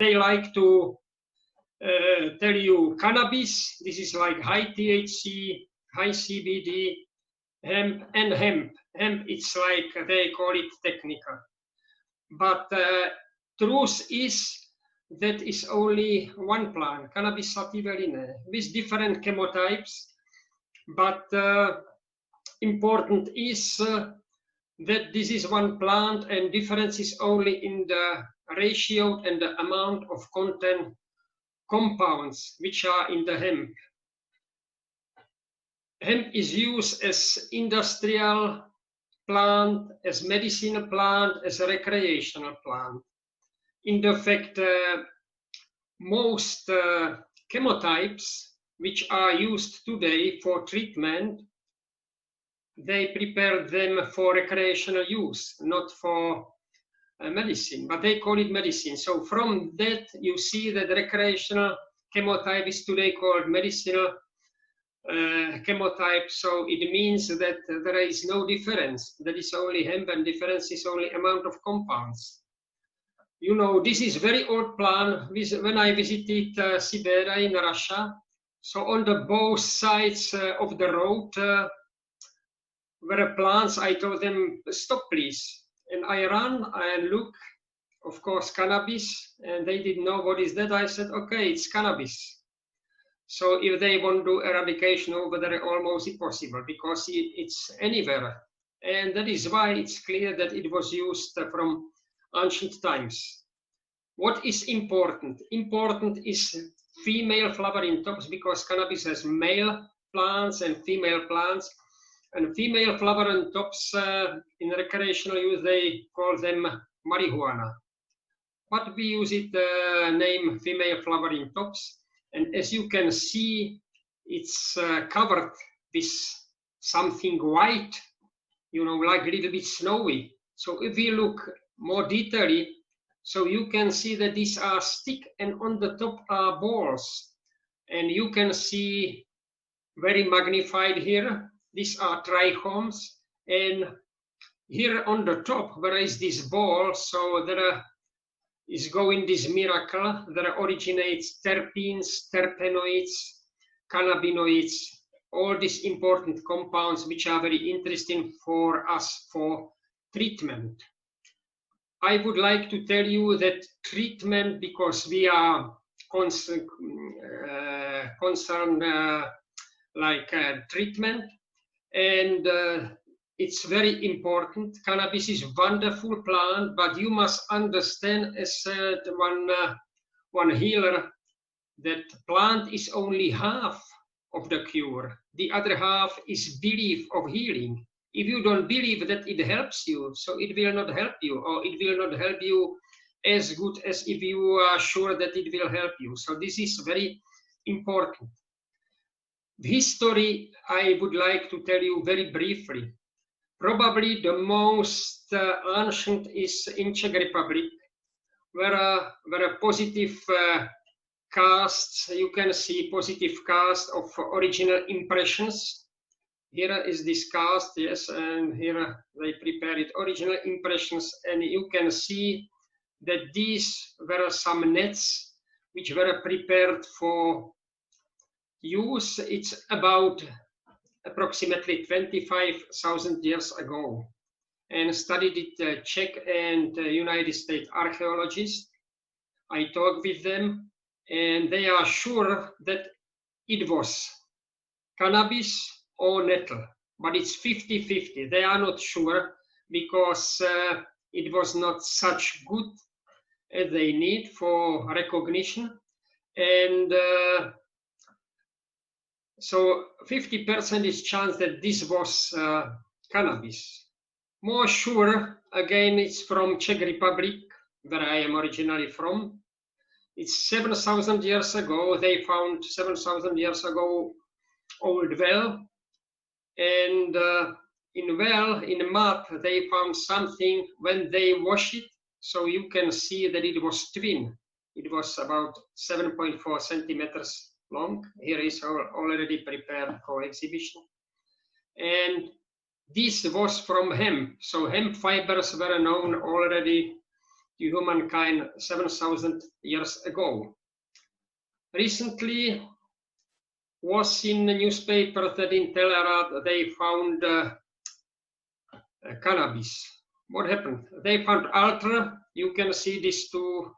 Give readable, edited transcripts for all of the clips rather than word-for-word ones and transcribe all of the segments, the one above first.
they like to tell you cannabis. This is like high THC, high CBD, hemp, and hemp. Hemp, it's like they call it technical. But truth is that is only one plant, Cannabis sativariinae, with different chemotypes. But important is that this is one plant, and difference is only in the ratio and the amount of content compounds which are in the hemp. Hemp is used as industrial plant, as medicinal plant, as a recreational plant. In the fact, most chemotypes which are used today for treatment, they prepare them for recreational use, not for medicine, but they call it medicine. So from that, you see that recreational chemotype is today called medicinal chemotype. So it means that there is no difference. That is only hemp, and difference is only amount of compounds. You know, this is very old plant. When I visited Siberia in Russia, so on the both sides of the road were plants. I told them, stop please. And I ran and look, of course, cannabis, and they didn't know what is that. I said, okay, it's cannabis. So if they want to do eradication over there, almost impossible, because it's anywhere. And that is why it's clear that it was used from ancient times. What is important? Important is female flowering tops, because cannabis has male plants and female plants. And female flowering tops in recreational use, they call them marijuana. But we use it name female flowering tops. And as you can see, it's covered with something white, you know, like a little bit snowy. So if we look more detailedly, so you can see that these are stick, and on the top are balls. And you can see very magnified here. These are trichomes, and here on the top, where is this ball, so there is going this miracle. There originates terpenes, terpenoids, cannabinoids, all these important compounds which are very interesting for us for treatment. I would like to tell you that treatment, because we are concerned treatment, and it's very important. Cannabis is a wonderful plant, but you must understand, as said one healer, that plant is only half of the cure. The other half is belief of healing. If you don't believe that it helps you, so it will not help you, or it will not help you as good as if you are sure that it will help you. So this is very important. History, I would like to tell you very briefly. Probably the most ancient is in Czech Republic, where a positive casts, you can see positive cast of original impressions. Here is this cast, yes, and here they prepared original impressions, and you can see that these were some nets which were prepared for use. It's about approximately 25,000 years ago, and studied it Czech and United States archaeologists. I talked with them, and they are sure that it was cannabis or nettle, but it's 50-50. They are not sure, because it was not such good as they need for recognition. And so 50% is chance that this was cannabis. More sure, again, it's from Czech Republic, where I am originally from. It's 7,000 years ago. They found 7,000 years ago old well, and in mud they found something. When they wash it, so you can see that it was twin. It was about 7.4 centimeters long. Here is already prepared for exhibition. And this was from hemp. So hemp fibers were known already to humankind 7,000 years ago. Recently was in the newspaper that in Telerad they found cannabis. What happened? They found altar. You can see these two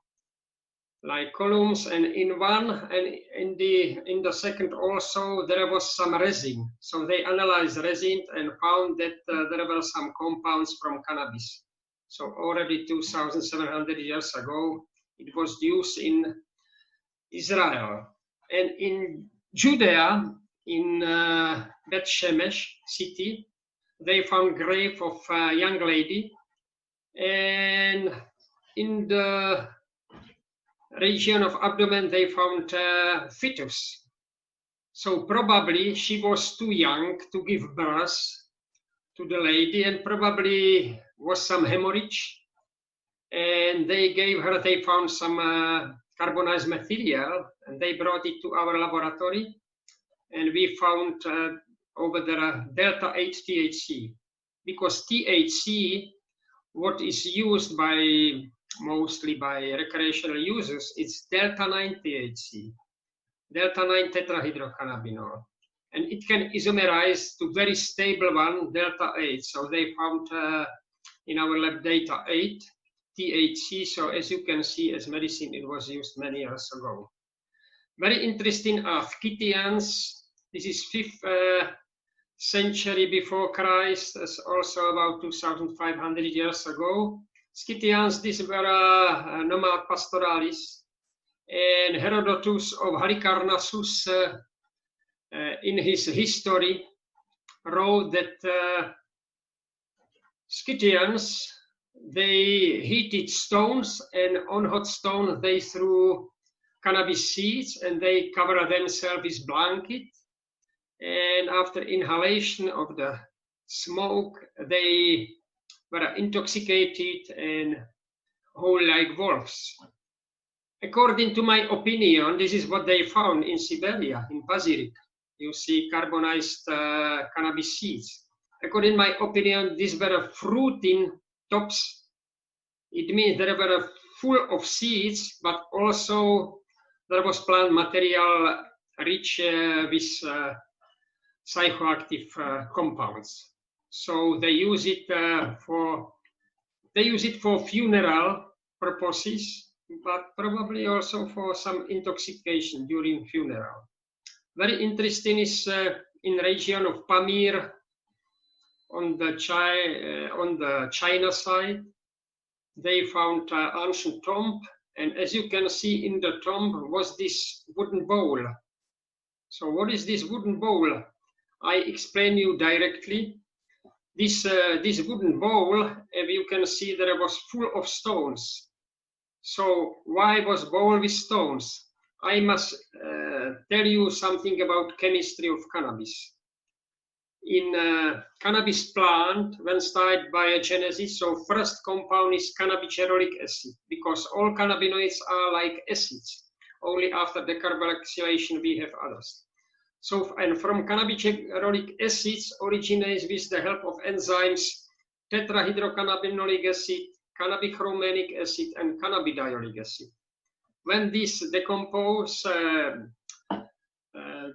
like columns, and in one and in the second also there was some resin. So they analyzed resin and found that there were some compounds from cannabis. So already 2,700 years ago it was used in Israel. And in Judea, in Beth Shemesh city, they found grave of a young lady, and in the region of abdomen they found fetus. So probably she was too young to give birth to the lady, and probably was some hemorrhage, and they found some carbonized material, and they brought it to our laboratory, and we found over there delta 8 THC, because THC, what is used mostly by recreational users, it's delta 9 THC, delta 9 tetrahydrocannabinol, and it can isomerize to very stable one, delta 8. So they found in our lab delta 8 THC. So as you can see, as medicine, it was used many years ago. Very interesting are Scythians. This is 5th century before Christ, as also about 2,500 years ago. Scythians, these were nomad pastoralists, and Herodotus of Halicarnassus in his history wrote that Scythians, they heated stones, and on hot stone they threw cannabis seeds, and they covered themselves with blanket, and after inhalation of the smoke they were intoxicated and whole like wolves. According to my opinion, this is what they found in Siberia, in Pazyryk. You see carbonized cannabis seeds. According to my opinion, these were fruiting tops. It means they were full of seeds, but also there was plant material rich with psychoactive compounds. So they use it for funeral purposes, but probably also for some intoxication during funeral. Very interesting is in region of Pamir on the China side. They found ancient tomb, and as you can see in the tomb was this wooden bowl. So what is this wooden bowl? I explain you directly. This wooden bowl, as you can see, there was full of stones. So why was bowl with stones? I must tell you something about chemistry of cannabis. In cannabis plant, when started biogenesis, so first compound is cannabigerolic acid, because all cannabinoids are like acids. Only after decarboxylation we have others. So, and from cannabigerolic acids originates with the help of enzymes tetrahydrocannabinolic acid, cannabichromanic acid, and cannabidiolic acid. When these decompose,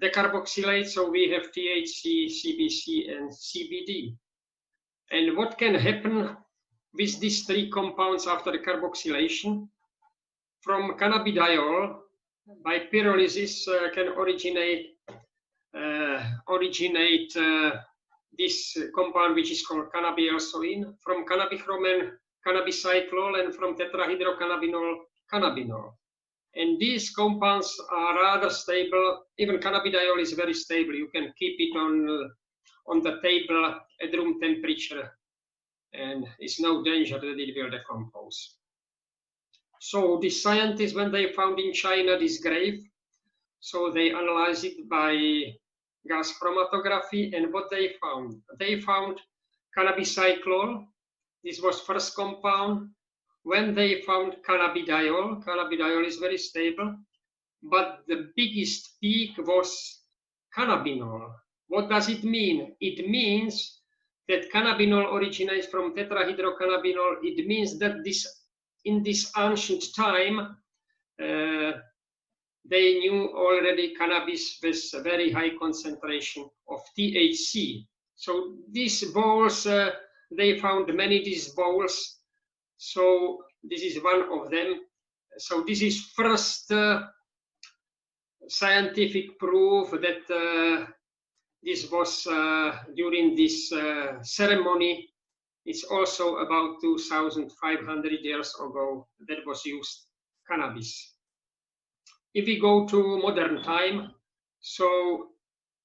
decarboxylate, so we have THC, CBC, and CBD. And what can happen with these three compounds after decarboxylation? From cannabidiol, by pyrolysis, can originate this compound which is called cannabialsoin, from cannabichromen, cannabicyclol, and from tetrahydrocannabinol, cannabinol. And these compounds are rather stable. Even cannabidiol is very stable. You can keep it on the table at room temperature, and it's no danger that it will decompose. So the scientists, when they found in China this grave, so they analyzed it by gas chromatography, and what they found cannabicyclol. This was first compound. When they found cannabidiol is very stable, but the biggest peak was cannabinol. What does it mean? It means that cannabinol originates from tetrahydrocannabinol. It means that this in this ancient time, they knew already cannabis with a very high concentration of THC. So these bowls, they found many these bowls. So this is one of them. So this is first scientific proof that this was during this ceremony. It's also about 2,500 years ago that was used cannabis. If we go to modern time, so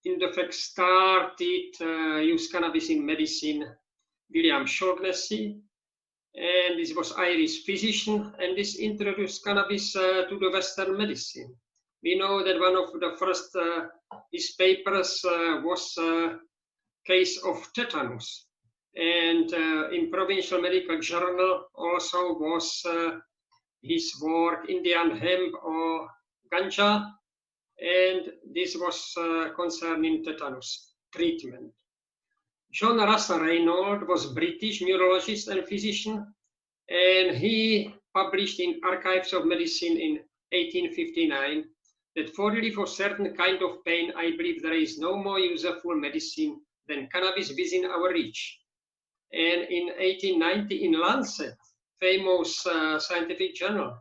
in the fact started use cannabis in medicine, William Shaughnessy, and this was Irish physician, and this introduced cannabis to the Western medicine. We know that one of the first his papers was a case of tetanus, and in Provincial Medical Journal also was his work Indian hemp or ganja, and this was concerning tetanus treatment. John Russell Reynolds was British neurologist and physician, and he published in Archives of Medicine in 1859 that for relief of certain kind of pain, I believe there is no more useful medicine than cannabis within our reach. And in 1890 in Lancet, famous scientific journal,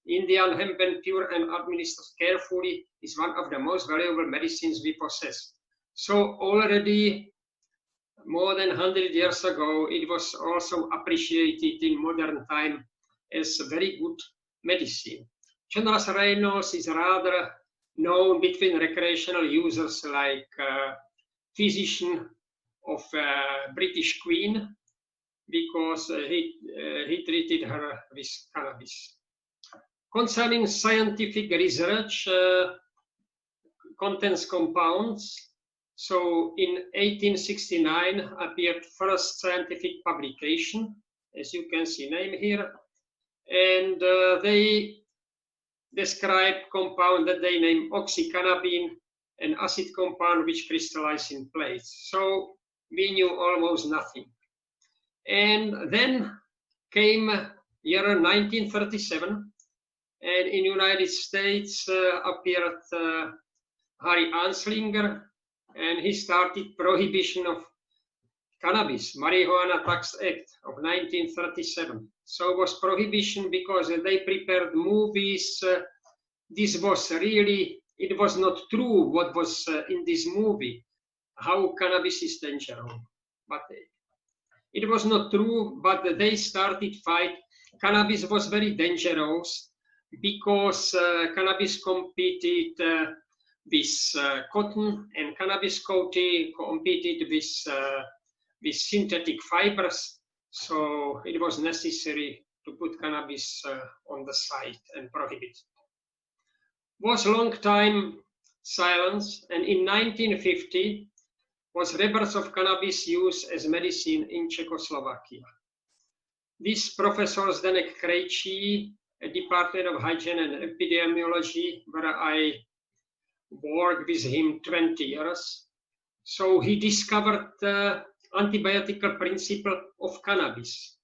Indian hemp when pure and administered carefully is one of the most valuable medicines we possess. So already more than 100 years ago, it was also appreciated in modern time as a very good medicine. John Russell Reynolds is rather known between recreational users like physician of British Queen, because he treated her with cannabis. Concerning scientific research, contents compounds. So in 1869 appeared first scientific publication, as you can see name here, and they describe compound that they name oxycannabine, an acid compound which crystallizes in plates. So we knew almost nothing. And then came year 1937, and in United States appeared Harry Anslinger, and he started prohibition of cannabis, Marijuana Tax Act of 1937. So it was prohibition because they prepared movies. This was really, it was not true what was in this movie, how cannabis is dangerous. But it was not true, but they started fight. Cannabis was very dangerous because cannabis competed with cotton, and cannabis competed with synthetic fibers. So it was necessary to put cannabis on the side and prohibit it. Was long time silence, and in 1950 was rebirth of cannabis use as medicine in Czechoslovakia. These professors Zdeněk Krejčí, a Department of Hygiene and Epidemiology, where I worked with him 20 years. So he discovered the antibiotical principle of cannabis.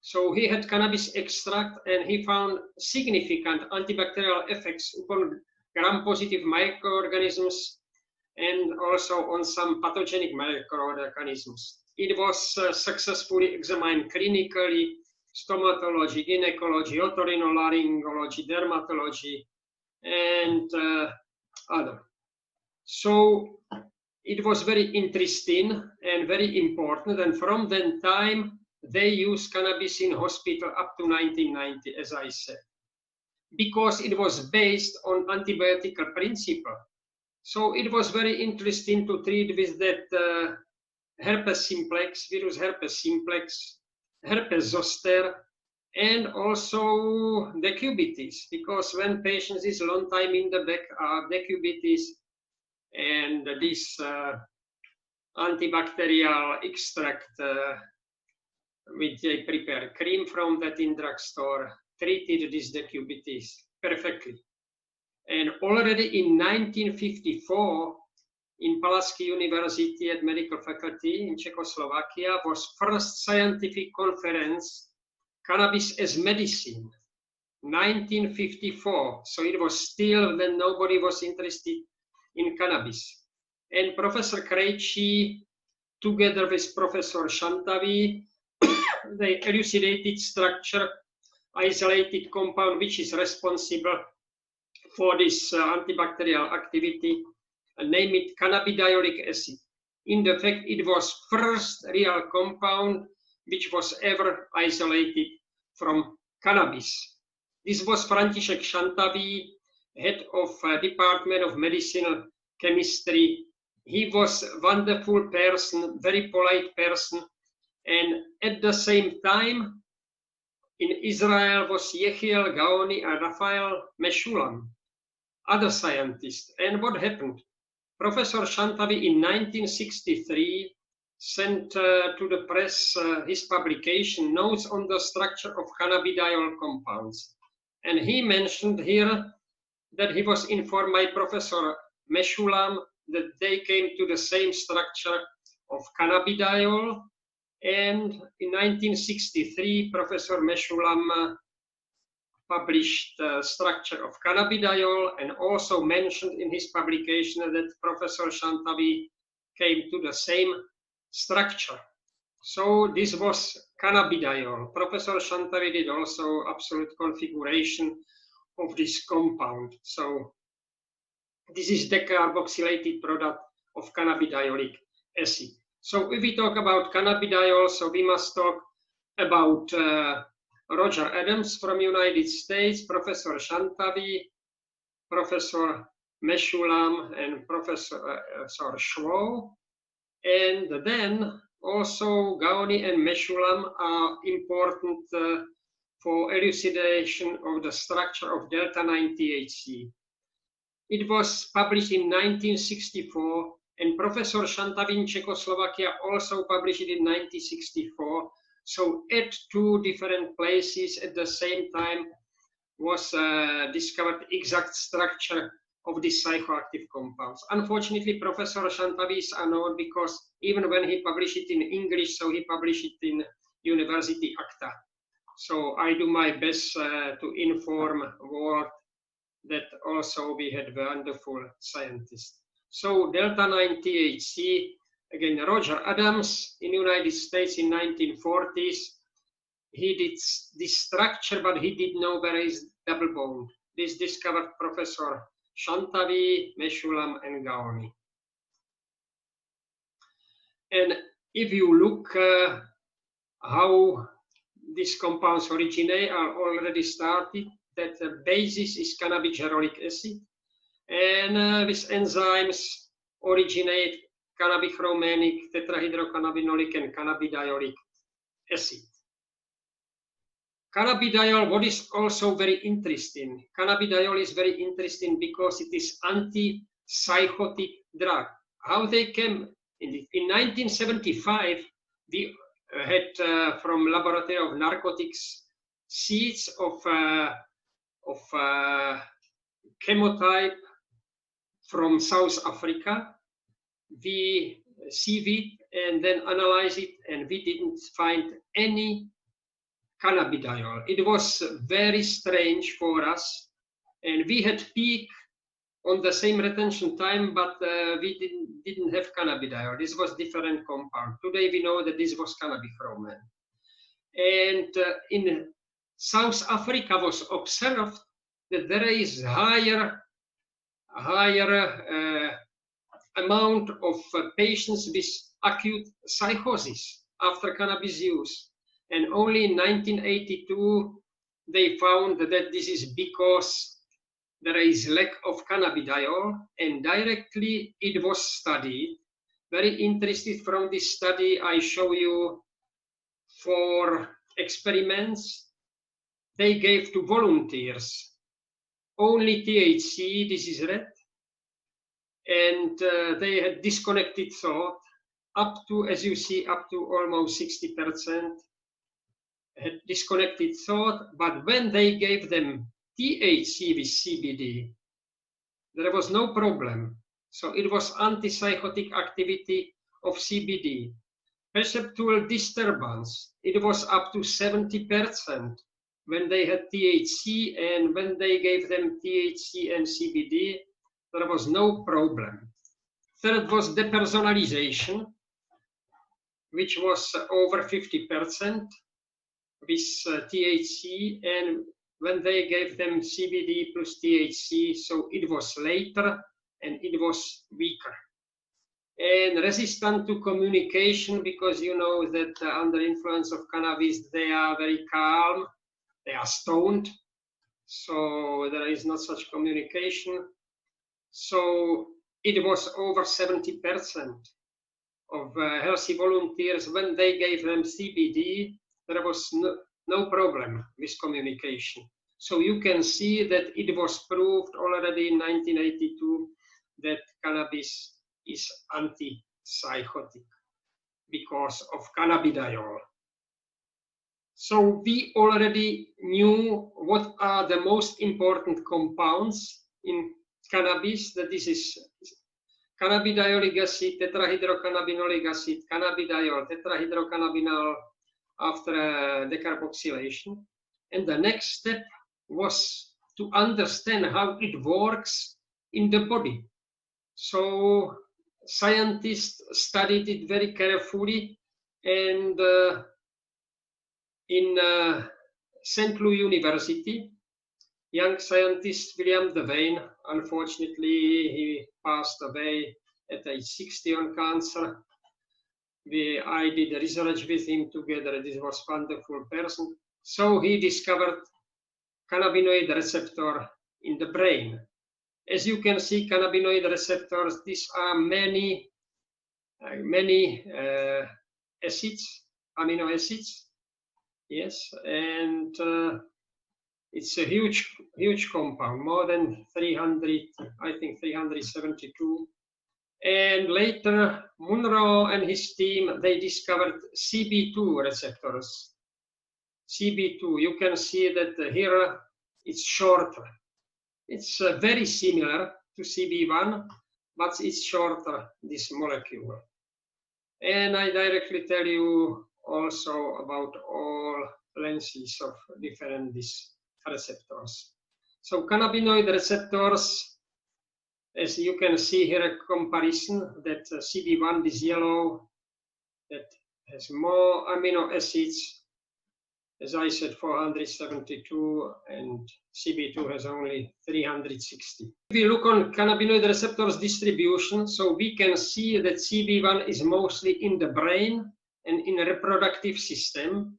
So he had cannabis extract, and he found significant antibacterial effects upon gram-positive microorganisms and also on some pathogenic microorganisms. It was successfully examined clinically, stomatology, gynecology, otorhinolaryngology, dermatology, and other. So it was very interesting and very important, and from that time they used cannabis in hospital up to 1990, as I said, because it was based on antibiotical principle. So it was very interesting to treat with that herpes simplex, virus herpes simplex, herpes zoster, and also decubitus, because when patients is long time in the back are decubitus, and this antibacterial extract which they prepare cream from that in drugstore treated this decubitus perfectly. And already in 1954 in Palacký University at Medical Faculty in Czechoslovakia was first scientific conference Cannabis as Medicine, 1954. So it was still when nobody was interested in cannabis. And Professor Krejci, together with Professor Shantavi, they elucidated structure, isolated compound which is responsible for this antibacterial activity, and name it cannabidiolic acid. In fact, it was first real compound which was ever isolated from cannabis. This was František Šantaví, head of Department of Medicinal Chemistry. He was a wonderful person, very polite person, and at the same time, in Israel was Yechiel Gaoni and Raphael Mechoulam, other scientists. And what happened? Professor Šantaví in 1963 sent to the press his publication, Notes on the Structure of Cannabidiol Compounds. And he mentioned here that he was informed by Professor Mechoulam that they came to the same structure of cannabidiol. And in 1963, Professor Mechoulam published the structure of cannabidiol and also mentioned in his publication that Professor Šantaví came to the same structure. So this was cannabidiol. Professor Šantaví did also absolute configuration of this compound. So this is decarboxylated product of cannabidiolic acid. So if we talk about cannabidiol, so we must talk about Roger Adams from United States, Professor Šantaví, Professor Mechoulam, and Professor Schwo. And then also Gaoni and Mechoulam are important for elucidation of the structure of delta-9 THC. It was published in 1964, and Professor Šantaví in Czechoslovakia also published it in 1964. So at two different places at the same time was discovered exact structure of these psychoactive compounds. Unfortunately, Professor Šantaví is unknown because even when he published it in English, so he published it in University Acta. So I do my best to inform world that also we had wonderful scientists. So delta-9 THC, again, Roger Adams in United States in 1940s, he did this structure, but he didn't know where is double bond. This discovered Professor Šantaví, Mechoulam, and Gaoni. And if you look how these compounds originate, are already started, that the basis is cannabigerolic acid, and with enzymes originate cannabichromanic, tetrahydrocannabinolic, and cannabidiolic acid. Cannabidiol, what is also very interesting, cannabidiol is very interesting because it is anti-psychotic drug. How they came in it? In 1975, we had from Laboratory of Narcotics seeds of chemotype from South Africa. We sieve it and then analyze it, and we didn't find any cannabidiol. It was very strange for us, and we had peak on the same retention time, but we didn't have cannabidiol. This was different compound. Today we know that this was cannabichromane. And in South Africa was observed that there is higher amount of patients with acute psychosis after cannabis use. And only in 1982, they found that this is because there is lack of cannabidiol, and directly it was studied. Very interested from this study, I show you 4 experiments. They gave to volunteers only THC, this is red, and they had disconnected thought up to, as you see, up to almost 60% had disconnected thought. But when they gave them THC with CBD, there was no problem. So it was antipsychotic activity of CBD. perceptual disturbance, it was up to 70% when they had THC, and when they gave them THC and CBD, there was no problem. Third was depersonalization, which was over 50% with THC, and when they gave them CBD plus THC, so it was later and it was weaker. And resistant to communication, because you know that under influence of cannabis, they are very calm, they are stoned, so there is not such communication. So it was over 70% of healthy volunteers, when they gave them CBD, there was no problem with communication. So you can see that it was proved already in 1982 that cannabis is antipsychotic because of cannabidiol. So we already knew what are the most important compounds in cannabis, that this is cannabidiolic acid, tetrahydrocannabinolic acid, cannabidiol, tetrahydrocannabinol after decarboxylation. And the next step was to understand how it works in the body. So scientists studied it very carefully, and in St. Louis University, young scientist William Devane, unfortunately, he passed away at age 60 on cancer. I did research with him together. This was a wonderful person. So he discovered cannabinoid receptor in the brain. As you can see, cannabinoid receptors, these are many acids, amino acids. Yes, and it's a huge compound, more than 300, I think 372. And later, Munro and his team, they discovered CB2 receptors. CB2, you can see that here it's shorter. It's very similar to CB1, but it's shorter, this molecule. And I directly tell you also about all lenses of different these receptors. So cannabinoid receptors, as you can see here, a comparison that CB1 is yellow, that has more amino acids. As I said, 472, and CB2 has only 360. If we look on cannabinoid receptors distribution, so we can see that CB1 is mostly in the brain and in the reproductive system,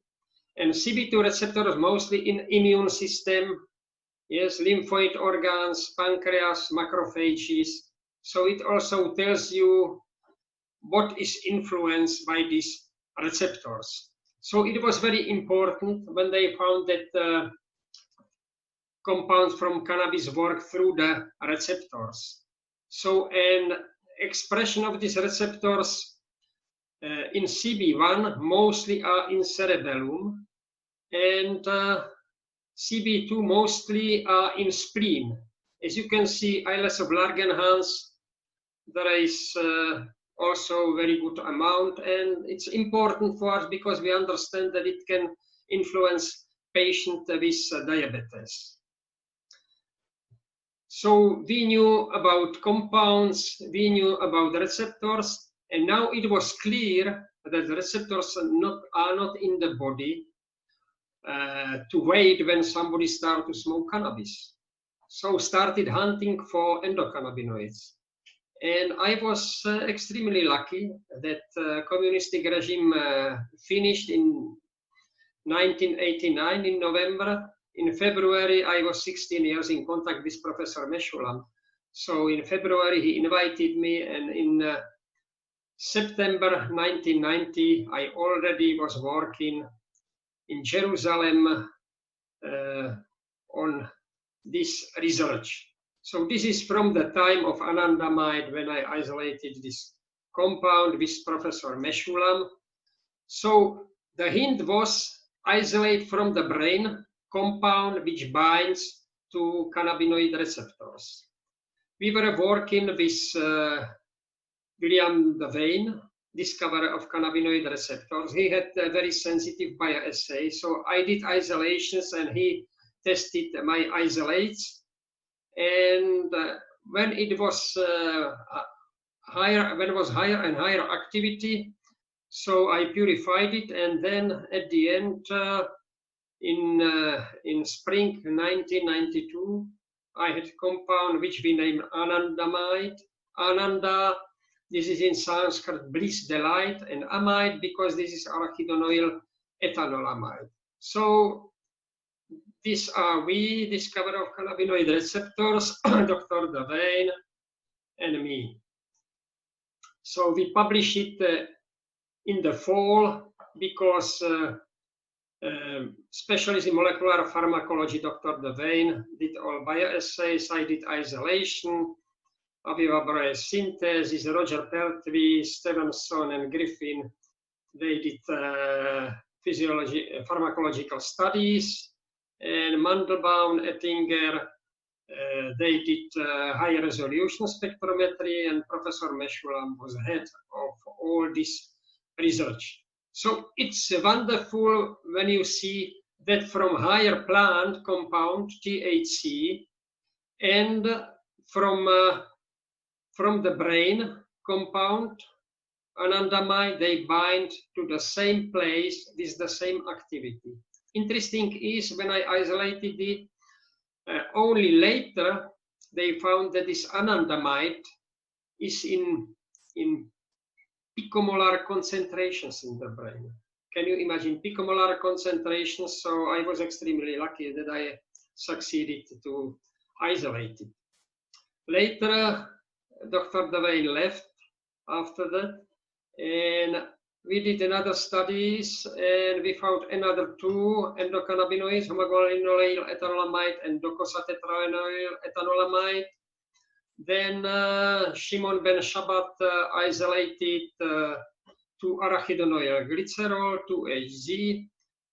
and CB2 receptors mostly in immune system, yes, lymphoid organs, pancreas, macrophages. So it also tells you what is influenced by these receptors. So it was very important when they found that compounds from cannabis work through the receptors. So an expression of these receptors in CB1 mostly are in cerebellum, and CB2 mostly are in spleen. As you can see, islet of Langerhans, there is also very good amount, and it's important for us because we understand that it can influence patient with diabetes. So we knew about compounds, we knew about the receptors, and now it was clear that the receptors are not in the body to wait when somebody starts to smoke cannabis. So started hunting for endocannabinoids. And I was extremely lucky that communistic regime finished in 1989 in November. In February, I was 16 years in contact with Professor Mechoulam. So in February, he invited me, and in September 1990, I already was working in Jerusalem on this research. So this is from the time of anandamide, when I isolated this compound with Professor Mechoulam. So the hint was isolate from the brain compound which binds to cannabinoid receptors. We were working with William Devane, discoverer of cannabinoid receptors. He had a very sensitive bioassay, so I did isolations and he tested my isolates. And when it was higher and higher activity, so I purified it, and then at the end, in spring 1992, I had compound which we named anandamide. Ananda, this is in Sanskrit bliss, delight, and amide because this is arachidonyl ethanolamide. So these are we discovered of cannabinoid receptors, Dr. Devane and me. So we published it in the fall because specialist in molecular pharmacology, Dr. Devane, did all bioassays. I did isolation, Aviva Bray's synthesis, Roger Pertwee, Stevenson, and Griffin. They did pharmacological studies, and Mandelbaum, Ettinger, they did high resolution spectrometry, and Professor Mechoulam was head of all this research. So it's wonderful when you see that from higher plant compound THC and from the brain compound anandamide, they bind to the same place with the same activity. Interesting is when I isolated it, only later they found that this anandamide is in picomolar concentrations in the brain. Can you imagine picomolar concentrations? So I was extremely lucky that I succeeded to isolate it. Later, Dr. Devane left after that, and we did another studies, and we found another 2 endocannabinoids, homoguanylyl ethanolamide and docosahexaenoyl ethanolamide. Then Shimon Ben Shabbat isolated 2 arachidonyl glycerol, 2-HZ,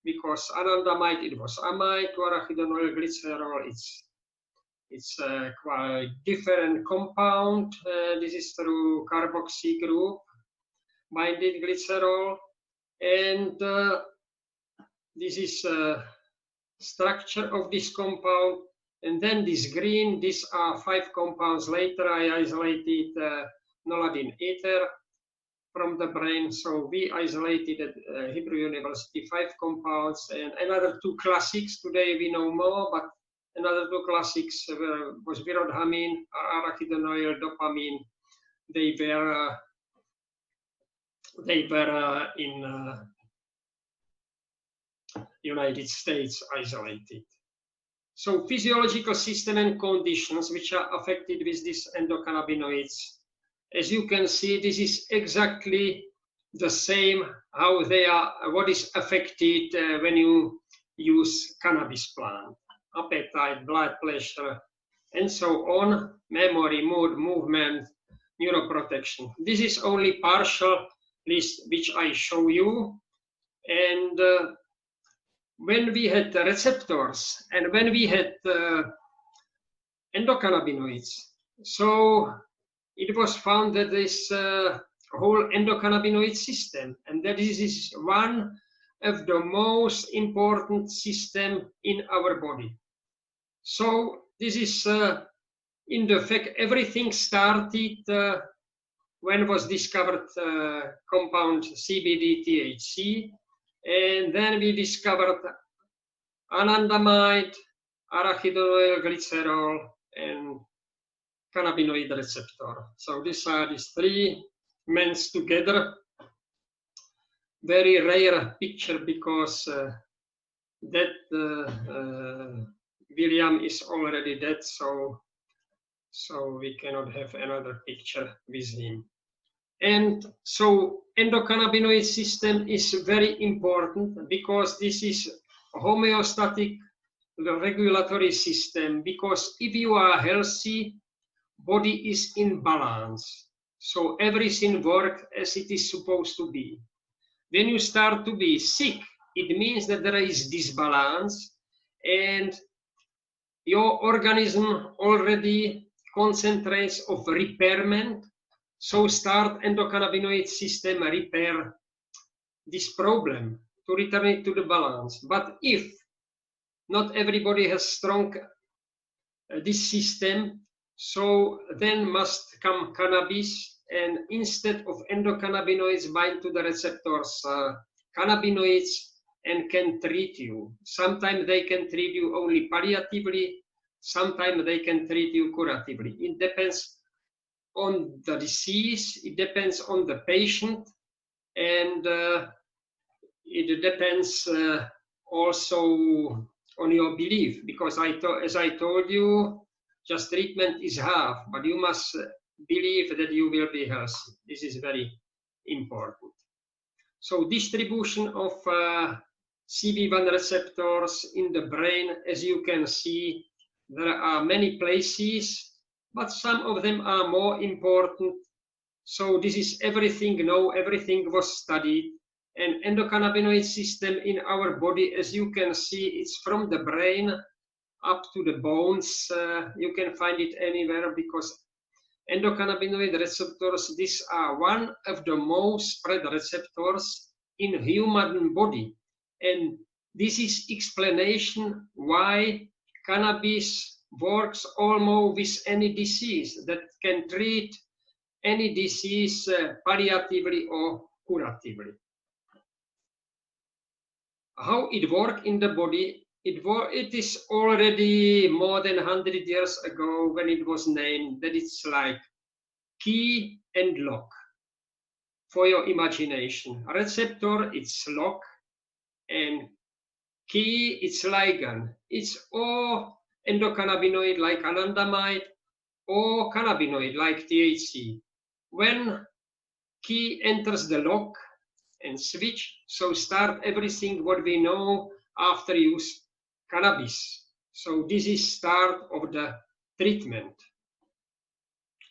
because anandamide it was amide, 2 arachidonyl glycerol it's a quite different compound. This is through carboxy group binding glycerol, and this is structure of this compound. And then this green, these are 5 compounds. Later I isolated noladin ether from the brain. So we isolated at Hebrew University 5 compounds, and another 2 classics. Today we know more, but another 2 classics was virodhamine, arachidonyl, dopamine. They were in United States isolated. So physiological system and conditions which are affected with these endocannabinoids. As you can see, this is exactly the same how they are, what is affected when you use cannabis plant. Appetite, blood pressure, and so on, memory, mood, movement, neuroprotection. This is only partial list which I show you. And when we had the receptors and when we had endocannabinoids, so it was found that this whole endocannabinoid system, and that this is one of the most important system in our body. So this is in the fact everything started when was discovered compound CBD THC, and then we discovered anandamide, arachidonyl glycerol, and cannabinoid receptor. So these are these 3 men together. Very rare picture because William is already dead, so we cannot have another picture with him. And so endocannabinoid system is very important because this is homeostatic regulatory system, because if you are healthy, body is in balance. So everything works as it is supposed to be. When you start to be sick, it means that there is disbalance and your organism already concentrates of repairment. So start endocannabinoid system repair this problem to return it to the balance. But if not everybody has strong this system, so then must come cannabis, and instead of endocannabinoids bind to the receptors cannabinoids and can treat you. Sometimes they can treat you only palliatively, sometimes they can treat you curatively. It depends on the disease, it depends on the patient, and it depends also on your belief, because as I told you, just treatment is half, but you must believe that you will be healthy. This is very important. So distribution of CB1 receptors in the brain, as you can see, there are many places, but some of them are more important. So this is everything known, everything was studied. And endocannabinoid system in our body, as you can see, it's from the brain up to the bones. You can find it anywhere, because endocannabinoid receptors, these are one of the most spread receptors in human body. And this is explanation why cannabis works almost with any disease, that can treat any disease palliatively or curatively. How it works in the body, it is already more than 100 years ago when it was named that it's like key and lock for your imagination. Receptor, it's lock, and key, it's ligand. It's all endocannabinoid like anandamide, or cannabinoid like THC. When key enters the lock and switch, so start everything what we know after use cannabis. So this is start of the treatment.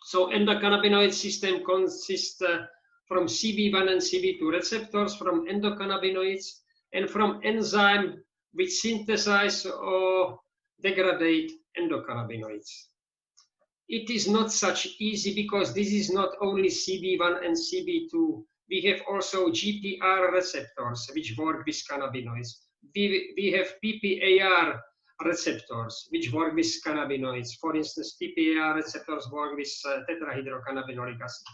So endocannabinoid system consists from CB1 and CB2 receptors, from endocannabinoids, and from enzyme which synthesize or degrade endocannabinoids. It is not such easy, because this is not only CB1 and CB2. We have also GPR receptors which work with cannabinoids. We have PPAR receptors which work with cannabinoids. For instance, PPAR receptors work with tetrahydrocannabinolic acid.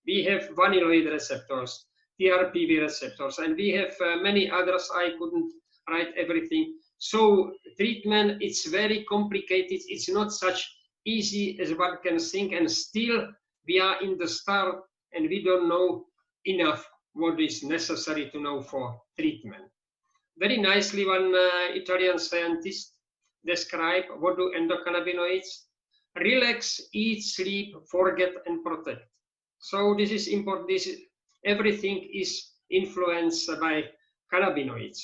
We have vanilloid receptors, TRPV receptors, and we have many others. I couldn't write everything. So treatment, it's very complicated. It's not such easy as one can think, and still we are in the start, and we don't know enough what is necessary to know for treatment. Very nicely, one Italian scientist described what do endocannabinoids: relax, eat, sleep, forget, and protect. So this is important. Everything is influenced by cannabinoids.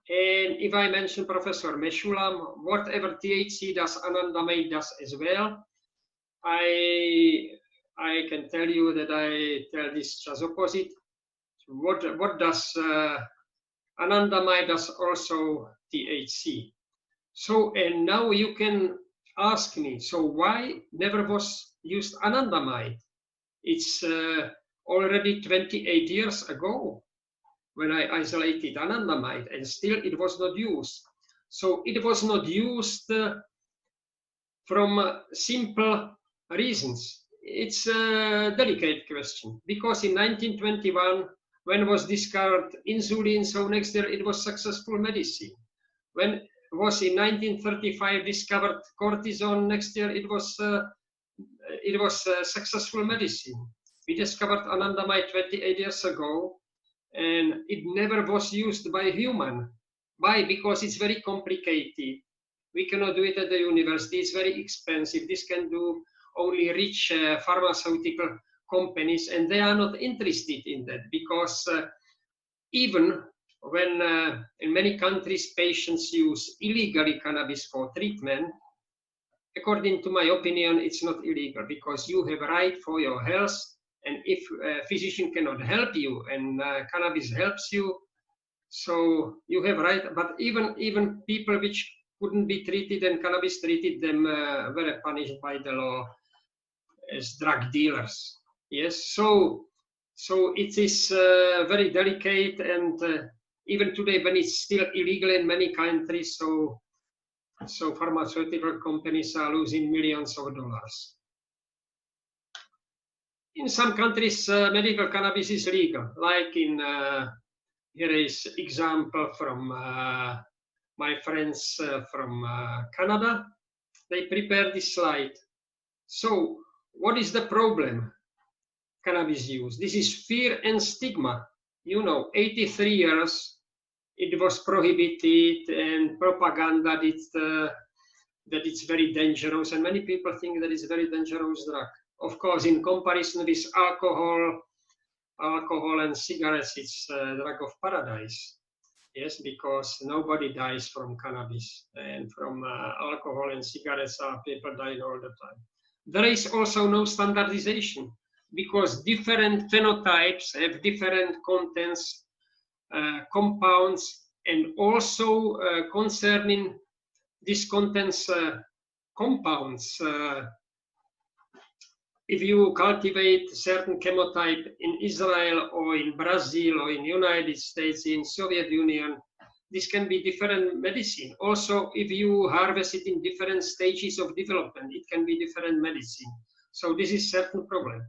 And if I mention Professor Mechoulam, whatever THC does, anandamide does as well. I can tell you that I tell this just opposite. What does anandamide does also THC. So, and now you can ask me, so why never was used anandamide? It's already 28 years ago when I isolated anandamide, and still it was not used. So it was not used from simple reasons. It's a delicate question, because in 1921, when was discovered insulin, so next year it was successful medicine. When was in 1935 discovered cortisone, next year it was successful medicine. We discovered anandamide 28 years ago, and it never was used by human. Why? Because it's very complicated. We cannot do it at the university. It's very expensive. This can do only rich pharmaceutical companies, and they are not interested in that, because even when in many countries patients use illegally cannabis for treatment, according to my opinion, it's not illegal, because you have a right for your health, and if a physician cannot help you and cannabis helps you, so you have right. But even people which couldn't be treated and cannabis treated them were punished by the law as drug dealers. Yes, so it is very delicate, and even today, when it's still illegal in many countries, so pharmaceutical companies are losing millions of dollars. In some countries, medical cannabis is legal, like in here is example from my friends from Canada. They prepared this slide. So what is the problem? Cannabis use. This is fear and stigma. 83 years it was prohibited, and propaganda that it's very dangerous, and many people think that it's a very dangerous drug. Of course, in comparison with alcohol and cigarettes, it's a drug of paradise. Yes, because nobody dies from cannabis, and from alcohol and cigarettes, people die all the time. There is also no standardization, because different phenotypes have different contents, compounds, and also concerning these contents compounds. If you cultivate certain chemotype in Israel or in Brazil or in United States, in Soviet Union, this can be different medicine. Also, if you harvest it in different stages of development, it can be different medicine. So this is certain problem.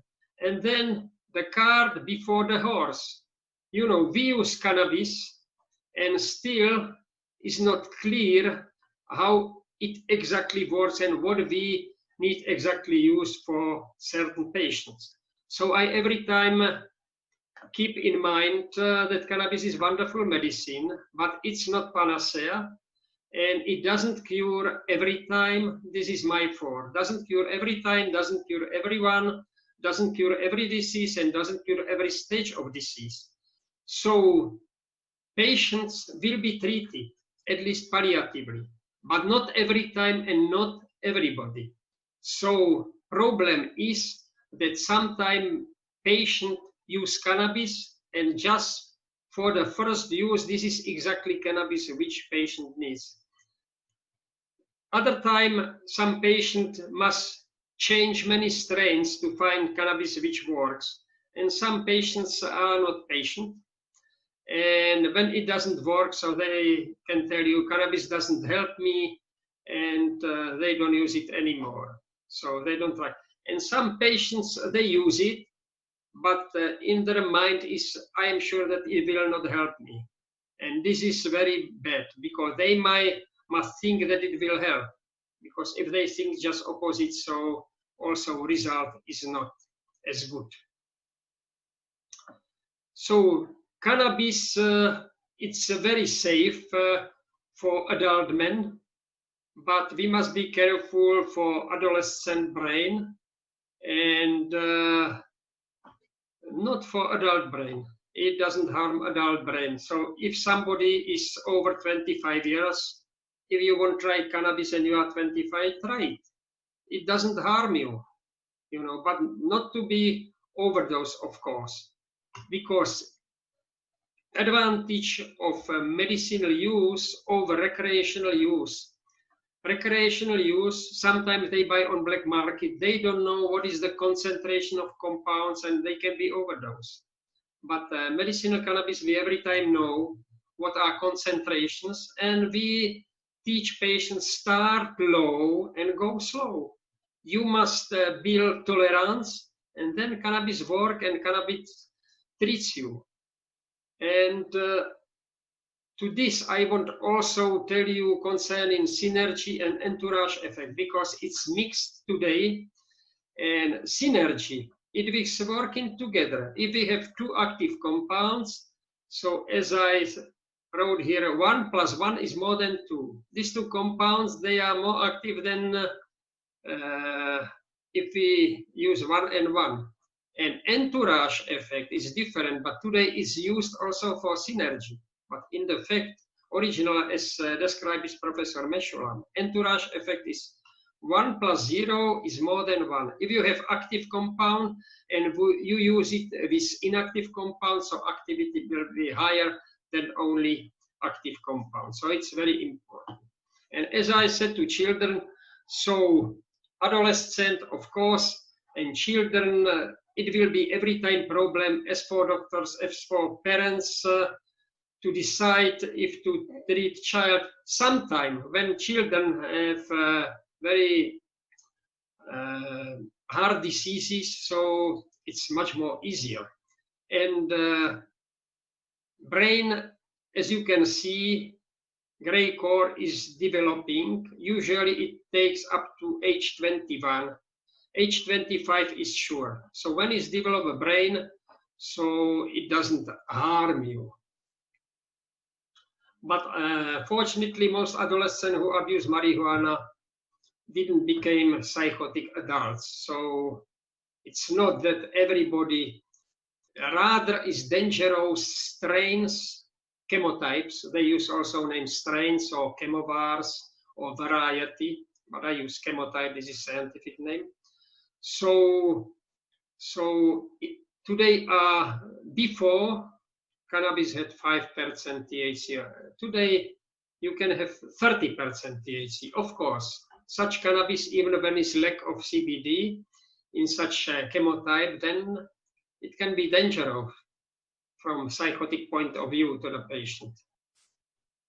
And then the cart before the horse. We use cannabis, and still is not clear how it exactly works and what we need exactly use for certain patients. So I every time keep in mind that cannabis is wonderful medicine, but it's not panacea, and it doesn't cure every time. This is my fault. Doesn't cure every time, doesn't cure everyone, doesn't cure every disease, and doesn't cure every stage of disease. So patients will be treated, at least palliatively, but not every time and not everybody. So problem is that sometimes patients use cannabis, and just for the first use, this is exactly cannabis which patient needs. Other time, some patient must change many strains to find cannabis which works, and some patients are not patient. And when it doesn't work, so they can tell you cannabis doesn't help me, and they don't use it anymore. So they don't try. And some patients, they use it, but in their mind is, I am sure that it will not help me. And this is very bad, because they must think that it will help. Because if they think just opposite, so also result is not as good. So cannabis, it's very safe for adult men, but we must be careful for adolescent brain, and not for adult brain. It doesn't harm adult brain. So if somebody is over 25 years, if you want to try cannabis and you are 25, try it. It doesn't harm you, but not to be overdose, of course, because advantage of medicinal use over recreational use. Recreational use, sometimes they buy on black market. They don't know what is the concentration of compounds, and they can be overdosed. But medicinal cannabis, we every time know what are concentrations, and we teach patients start low and go slow. You must build tolerance, and then cannabis work, and cannabis treats you. And to this, I want also tell you concerning synergy and entourage effect, because it's mixed today. And synergy, it is working together. If we have two active compounds, so as I wrote here, 1 + 1 is more than 2. These two compounds, they are more active than if we use 1 and 1. And entourage effect is different, but today is used also for synergy. But in the fact, original, as described by Professor Mechoulam, entourage effect is 1 + 0 is more than 1. If you have active compound and you use it with inactive compound, so activity will be higher than only active compound. So it's very important. And as I said to children, so adolescent, of course, and children, it will be every time problem as for doctors, as for parents to decide if to treat child. Sometime when children have very hard diseases, so it's much more easier. And brain, as you can see, gray core is developing. Usually it takes up to age 21. Age 25 is sure. So when it's develop a brain, so it doesn't harm you. But fortunately, most adolescents who abuse marijuana didn't become psychotic adults. So it's not that everybody, rather is dangerous strains, chemotypes. They use also name strains or chemovars or variety, but I use chemotype, this is scientific name. So today, before, cannabis had 5% THC. Today, you can have 30% THC. Of course, such cannabis, even when it's lack of CBD in such a chemotype, then it can be dangerous from psychotic point of view to the patient.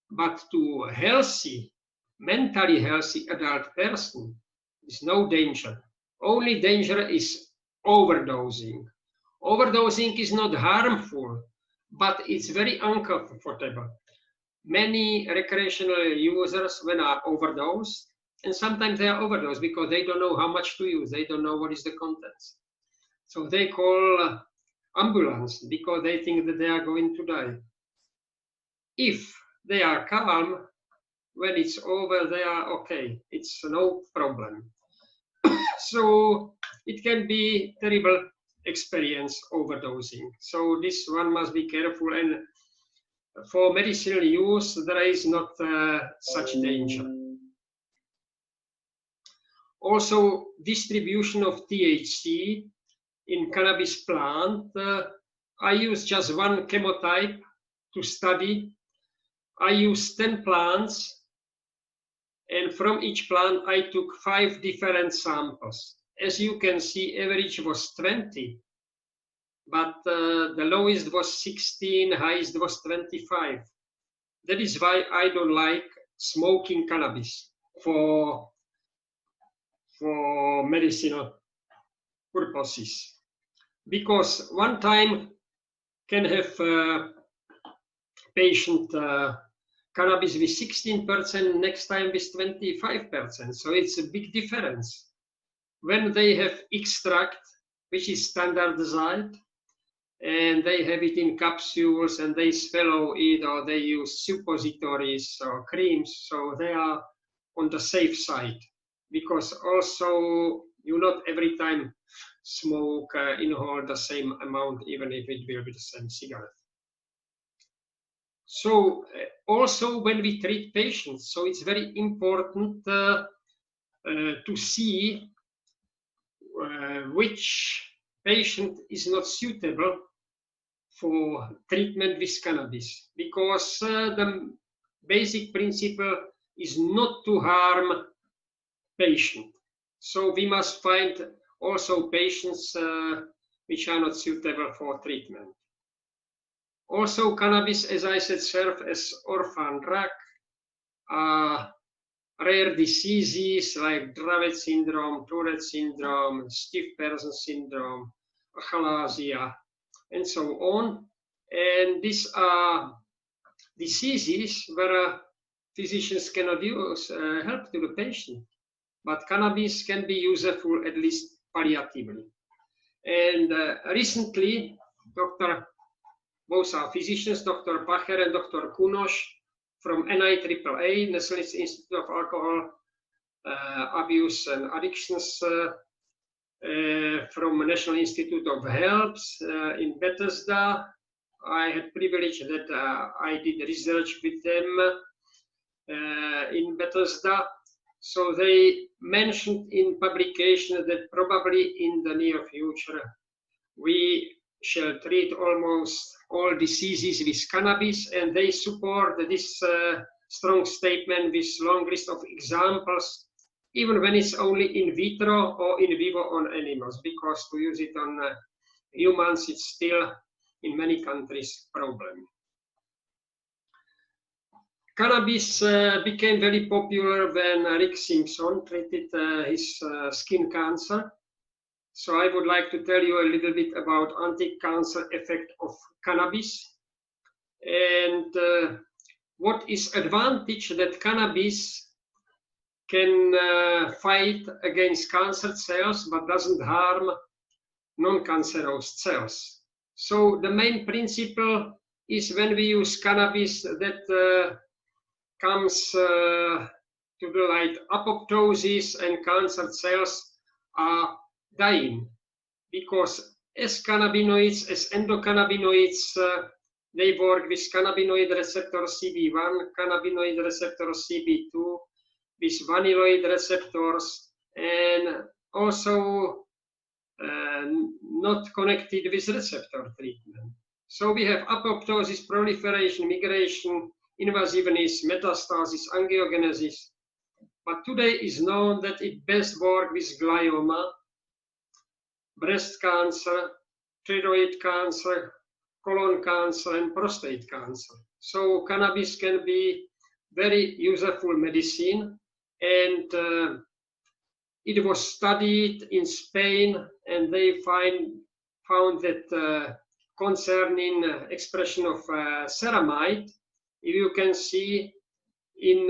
But to a healthy, mentally healthy adult person, is no danger. Only danger is overdosing. Overdosing is not harmful, but it's very uncomfortable. Many recreational users, when are overdosed, and sometimes they are overdosed because they don't know how much to use. They don't know what is the contents. So they call ambulance because they think that they are going to die. If they are calm, when it's over, they are okay. It's no problem. So it can be terrible experience overdosing. So this one must be careful, and for medicinal use, there is not such danger. Also, distribution of THC in cannabis plant. I use just one chemotype to study. I used 10 plants, and from each plant I took 5 different samples. As you can see, average was 20, but the lowest was 16, highest was 25. That is why I don't like smoking cannabis for medicinal purposes, because one time can have patient cannabis with 16%, next time with 25%. So it's a big difference. When they have extract, which is standardized, and they have it in capsules and they swallow it, or they use suppositories or creams, so they are on the safe side. Because also you not every time smoke, inhale the same amount, even if it will be the same cigarette. So also when we treat patients, so it's very important to see which patient is not suitable for treatment with cannabis, because the basic principle is not to harm patient. So we must find also patients which are not suitable for treatment. Also, cannabis, as I said, serves as orphan drug. Rare diseases like Dravet syndrome, Tourette syndrome, stiff person syndrome, achalasia, and so on. And these are diseases where physicians cannot use help to the patient, but cannabis can be useful at least palliatively. And recently, both are physicians, Dr. Pacher and Dr. Kunosh from NIAAA, National Institute of Alcohol Abuse and Addictions, from National Institute of Health in Bethesda. I had privilege that I did research with them in Bethesda. So they mentioned in publication that probably in the near future we shall treat almost all diseases with cannabis, and they support this strong statement with long list of examples even when it's only in vitro or in vivo on animals, because to use it on humans, it's still in many countries problem. Cannabis became very popular when Rick Simpson treated his skin cancer. So I would like to tell you a little bit about anti-cancer effect of cannabis and what is advantage that cannabis can fight against cancer cells but doesn't harm non-cancerous cells. So the main principle is when we use cannabis that comes to the light apoptosis and cancer cells are dying, because as cannabinoids, as endocannabinoids, they work with cannabinoid receptor CB1, cannabinoid receptor CB2, with vanilloid receptors, and also not connected with receptor treatment. So we have apoptosis, proliferation, migration, invasiveness, metastasis, angiogenesis. But today is known that it best works with glioma, breast cancer, thyroid cancer, colon cancer, and prostate cancer. So cannabis can be very useful medicine, and it was studied in Spain, and they found that concerning expression of ceramide, if you can see in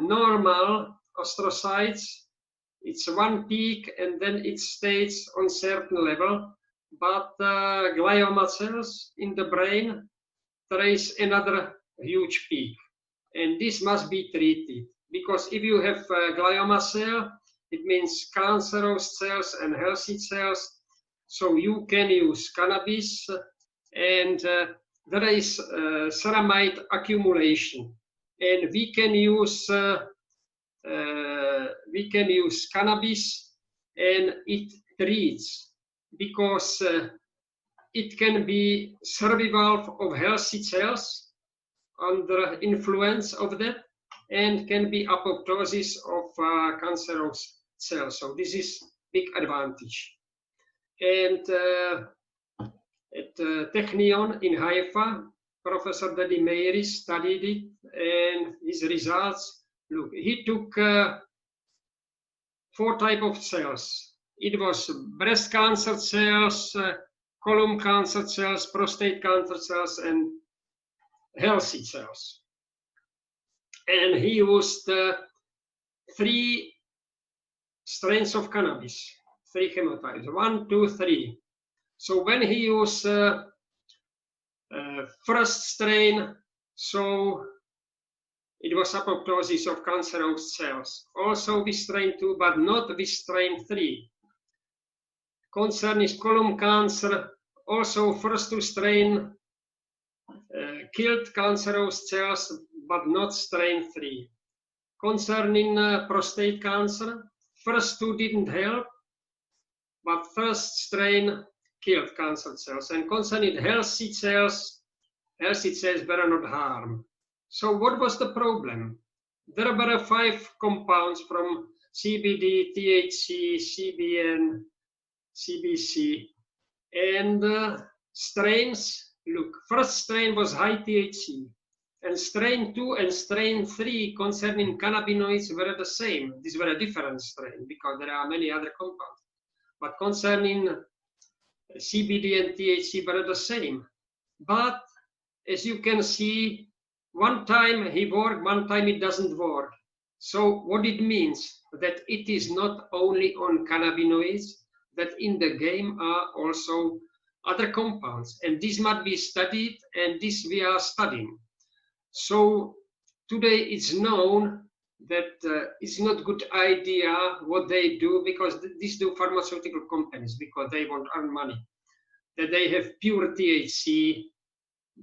normal astrocytes, it's one peak and then it stays on certain level, but glioma cells in the brain trace another huge peak, and this must be treated, because if you have glioma cell, it means cancerous cells and healthy cells. So you can use cannabis, and there is ceramide accumulation, and we can use cannabis, and it treats, because it can be survival of healthy cells under influence of that, and can be apoptosis of cancerous cells. So this is big advantage. And at Technion in Haifa, Professor Daddy Maior studied it, and his results, look, he took 4 types of cells. It was breast cancer cells, colon cancer cells, prostate cancer cells, and healthy cells. And he used 3 strains of cannabis, 3 chemotypes, 1, 2, 3. So when he used first strain, so it was apoptosis of cancerous cells. Also with strain 2, but not with strain 3. Concerning colon cancer, also first 2 strain killed cancerous cells, but not strain 3. Concerning prostate cancer, first 2 didn't help, but first strain killed cancer cells. And concerning healthy cells were not harmed. So what was the problem? There were 5 compounds from CBD, THC, CBN, CBC, and strains. Look, first strain was high THC, and strain 2 and strain 3 concerning cannabinoids were the same. These were a different strain because there are many other compounds. But concerning CBD and THC were the same. But as you can see, one time he worked, one time it doesn't work. So what it means, that it is not only on cannabinoids, that in the game are also other compounds, and this must be studied, and this we are studying. So today it's known that it's not good idea what they do, because these do pharmaceutical companies, because they want to earn money, that they have pure THC,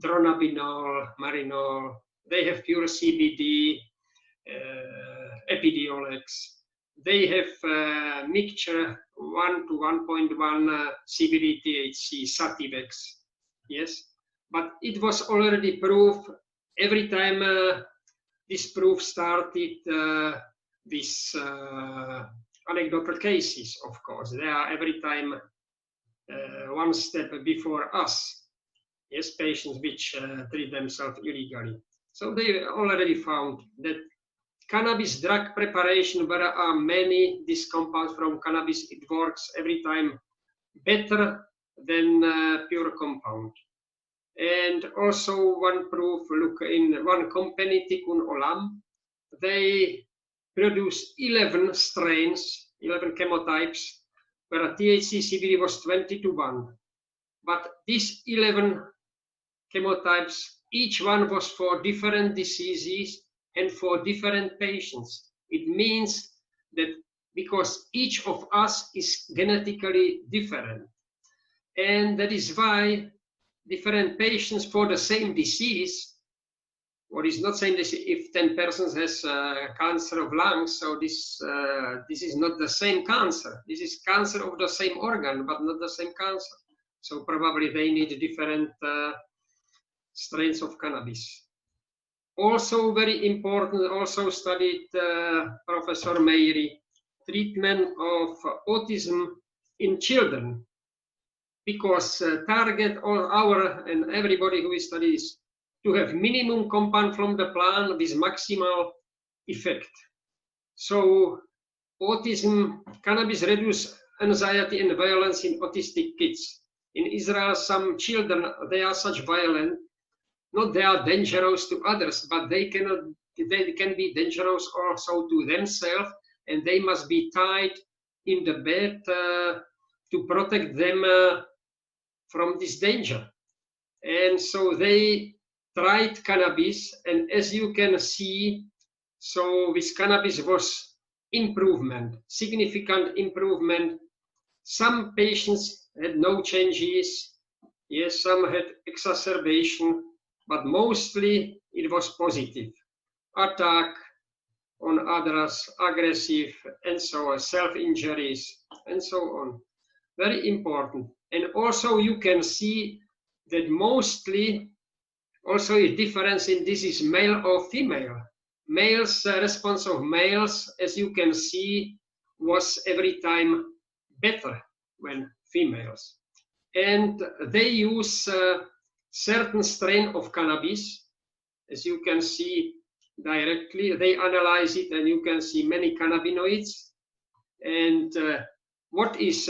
dronabinol, marinol, they have pure CBD, Epidiolex, they have mixture 1 to 1.1 CBD THC, Sativex, yes, but it was already proved. Every time this proof started, these anecdotal cases, of course. They are every time one step before us. Yes, patients which treat themselves illegally. So they already found that cannabis drug preparation, where are many these compounds from cannabis, it works every time better than pure compound. And also one proof, look in one company, Tikkun Olam, they produce 11 strains, 11 chemotypes, where THC CBD was 20:1. But these 11 chemotypes, each one was for different diseases and for different patients. It means that because each of us is genetically different, and that is why different patients for the same disease, or is not same disease, if 10 persons has cancer of lungs, so this is not the same cancer. This is cancer of the same organ, but not the same cancer. So probably they need different strains of cannabis. Also very important, also studied Professor Maior, treatment of autism in children, because target all our and everybody who studies to have minimum compound from the plant with maximal effect. So autism, cannabis reduce anxiety and violence in autistic kids. In Israel, some children, they are such violent, not they are dangerous to others, but they can be dangerous also to themselves, and they must be tied in the bed to protect them from this danger. And so they tried cannabis, and as you can see, so with cannabis was improvement, significant improvement. Some patients had no changes, yes, some had exacerbation, but mostly it was positive. Attack on others, aggressive, and so on, self-injuries, and so on. Very important. And also you can see that mostly also a difference in this is male or female. Males, response of males, as you can see, was every time better when females. And they use certain strain of cannabis, as you can see directly. They analyze it, and you can see many cannabinoids. And what is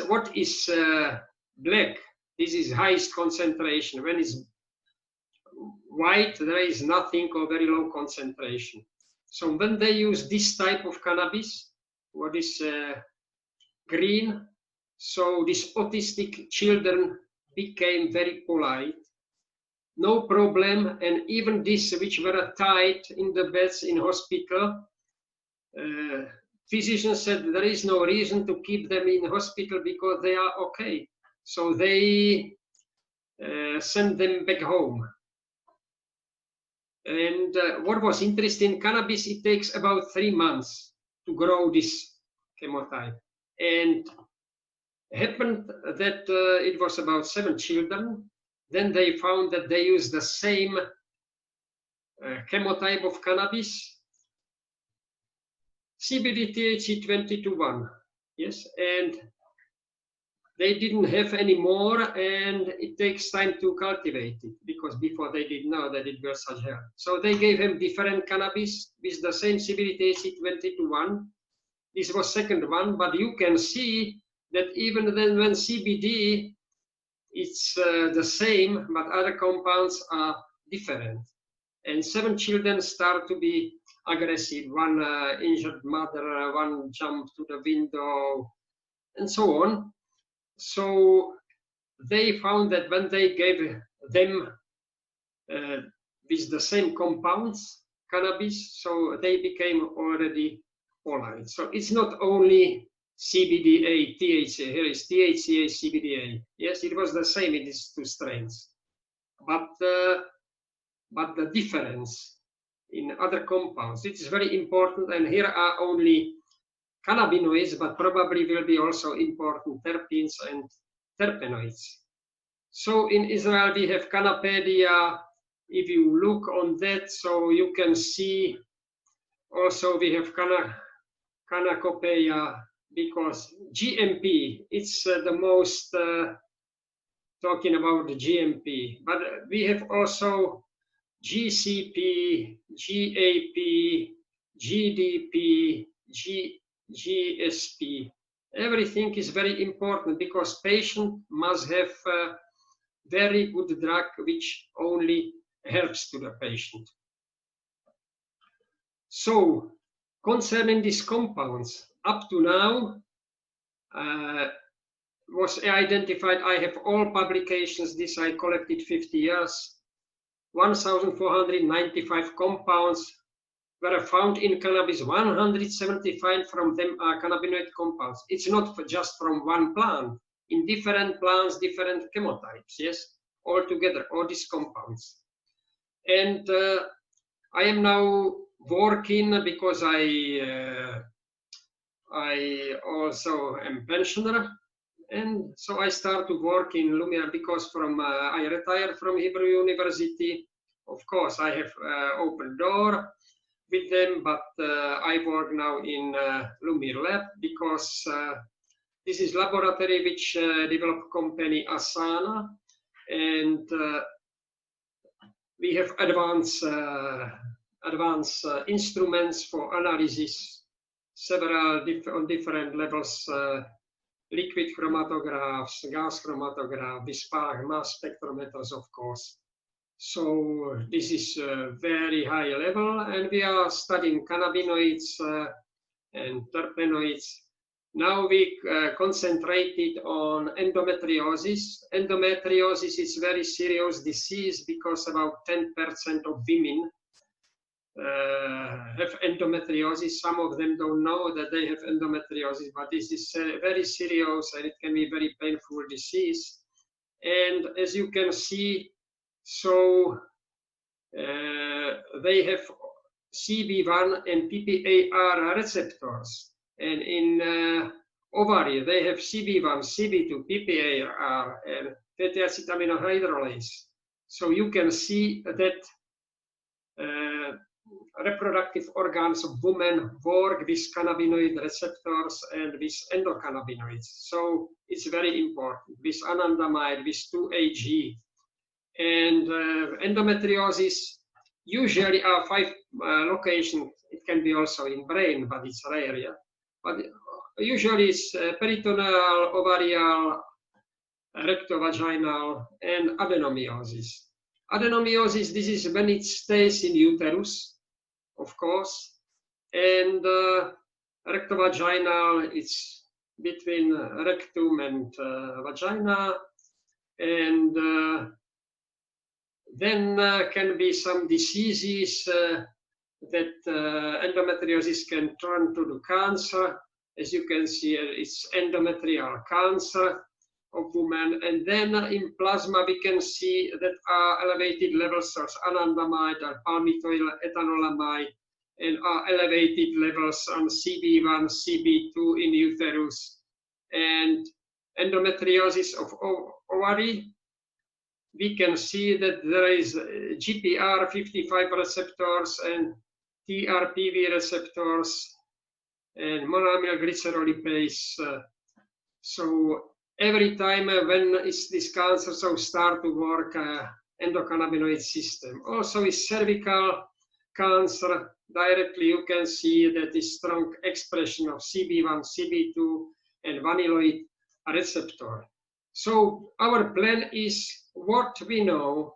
black? This is highest concentration. When it's white, there is nothing or very low concentration. So when they use this type of cannabis, what is green, so these autistic children became very polite, no problem, and even these which were tied in the beds in hospital, physicians said there is no reason to keep them in hospital because they are okay. So they sent them back home. And what was interesting, cannabis, it takes about 3 months to grow this chemotype. And happened that it was about 7 children. Then they found that they used the same chemotype of cannabis, CBD THC 20:1, yes, and they didn't have any more, and it takes time to cultivate it, because before they didn't know that it was such hell. So they gave him different cannabis with the same CBD THC 20:1. This was second one, but you can see that even then when CBD, it's the same, but other compounds are different. And 7 children start to be aggressive. One injured mother, one jumped to the window, and so on. So they found that when they gave them with the same compounds, cannabis, so they became already polite. So it's not only CBDA, THC, here is THCA, CBDA. Yes, it was the same in these 2 strains. But the difference in other compounds, it is very important, and here are only cannabinoids, but probably will be also important terpenes and terpenoids. So in Israel we have Cannapedia. If you look on that, so you can see also we have Cornucopia, because GMP, it's the most talking about the GMP, but we have also GCP, GAP, GDP, GSP. Everything is very important because patient must have a very good drug which only helps to the patient. So concerning these compounds, up to now was identified, I have all publications, this I collected 50 years, 1,495 compounds were found in cannabis. 175 from them are cannabinoid compounds. It's not just from one plant. In different plants, different chemotypes, yes, all together, all these compounds. And I am now working because I also am pensioner, and so I start to work in Lumiere because I retired from Hebrew University. Of course, I have open door with them, but I work now in Lumiere Lab because this is laboratory which developed company Asana, and we have advanced instruments for analysis, several on different levels, liquid chromatographs, gas chromatograph, with spark mass spectrometers, of course. So this is a very high level, and we are studying cannabinoids and terpenoids. Now we concentrated on endometriosis. Endometriosis is very serious disease because about 10% of women have endometriosis. Some of them don't know that they have endometriosis, but this is very serious and it can be very painful disease. And as you can see, so they have CB1 and PPAR receptors, and in ovary they have CB1, CB2, PPAR, and fatty acid aminohydrolase. So you can see that reproductive organs of women work with cannabinoid receptors and with endocannabinoids. So it's very important with anandamide, with 2-AG. And endometriosis usually are 5 locations. It can be also in brain, but it's rare. Yeah? But usually it's peritoneal, ovarial, rectovaginal, and adenomyosis. Adenomyosis, this is when it stays in uterus, of course, and rectovaginal, it's between rectum and vagina, and then can be some diseases that endometriosis can turn to the cancer. As you can see, it's endometrial cancer of women. And then in plasma, we can see that are elevated levels of anandamide, palmitoyl ethanolamide, and are elevated levels on CB1, CB2 in uterus. And endometriosis of ovary, we can see that there is GPR55 receptors and TRPV receptors and monoamylglycerolipase. So every time when this cancer start to work endocannabinoid system. Also with cervical cancer, directly you can see that is strong expression of CB1, CB2 and vanilloid receptor. So our plan is what we know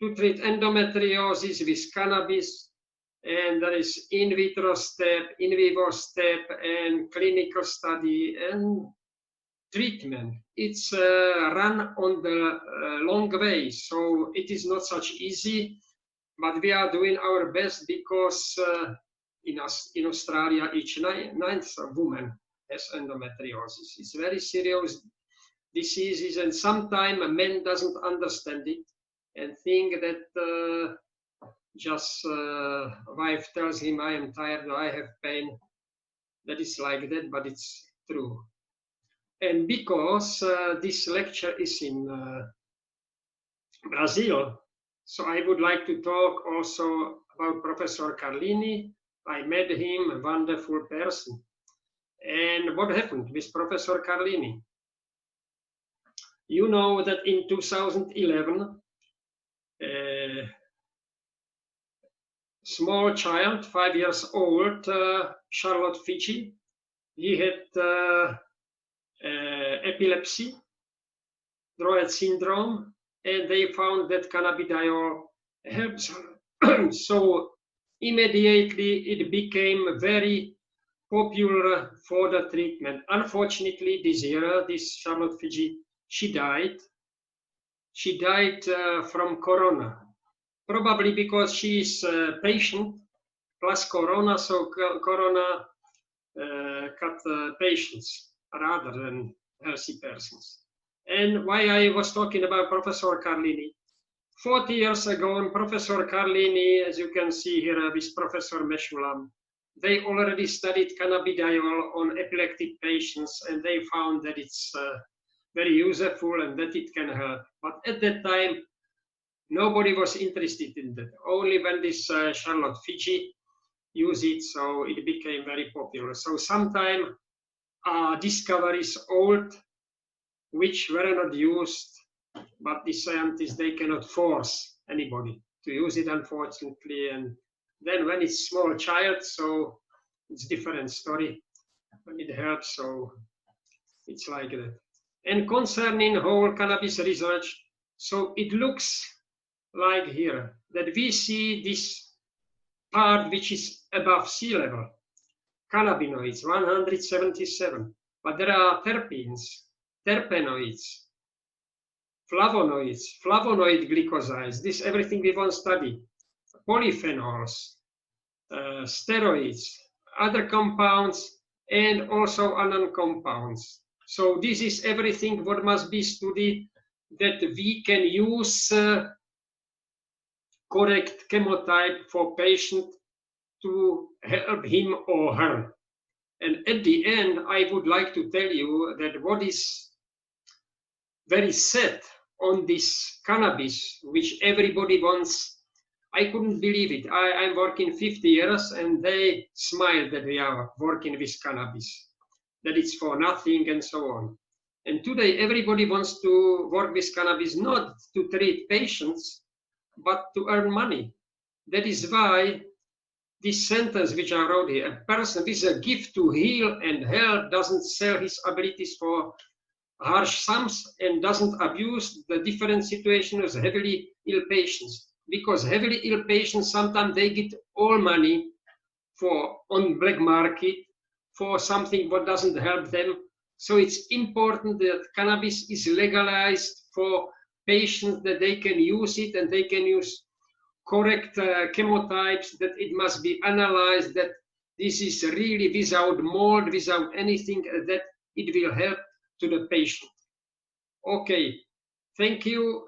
to treat endometriosis with cannabis, and there is in vitro step, in vivo step, and clinical study and treatment. It's run on the long way, so it is not such easy, but we are doing our best because in Australia, each ninth woman has endometriosis. It's very serious diseases, and sometimes a man doesn't understand it and think that just wife tells him, I am tired, I have pain, that is like that, but it's true. And because this lecture is in Brazil, so I would like to talk also about Professor Carlini. I met him, a wonderful person. And what happened with Professor Carlini? You know that in 2011, a small child, 5 years old, Charlotte Fiji, he had epilepsy, Dravet syndrome, and they found that cannabidiol helps her. So immediately it became very popular for the treatment. Unfortunately, this year, this Charlotte Fiji, she died. She died from corona, probably because she is a patient plus corona, so corona cut patients rather than healthy persons. And why I was talking about Professor Carlini. 40 years ago, Professor Carlini, as you can see here with Professor Mechoulam, they already studied cannabidiol on epileptic patients, and they found that it's very useful and that it can help. But at that time, nobody was interested in that. Only when this Charlotte Fiji used it, so it became very popular. So sometimes discoveries old, which were not used, but the scientists, they cannot force anybody to use it, unfortunately. And then when it's small child, so it's different story. When it helps, so it's like that. And concerning whole cannabis research, so it looks like here that we see this part which is above sea level, cannabinoids, 177, but there are terpenes, terpenoids, flavonoids, flavonoid glycosides, this everything we want to study, polyphenols, steroids, other compounds, and also unknown compounds. So this is everything what must be studied that we can use correct chemotype for patient to help him or her. And at the end, I would like to tell you that what is very sad on this cannabis, which everybody wants, I couldn't believe it. I'm working 50 years and they smile that we are working with cannabis, that it's for nothing and so on. And today everybody wants to work with cannabis not to treat patients, but to earn money. That is why this sentence which I wrote here, a person with a gift to heal and help doesn't sell his abilities for harsh sums and doesn't abuse the different situations of heavily ill patients. Because heavily ill patients, sometimes they get all money for on black market for something what doesn't help them. So it's important that cannabis is legalized for patients, that they can use it and they can use correct chemotypes, that it must be analyzed, that this is really without mold, without anything, that it will help to the patient. Okay, thank you.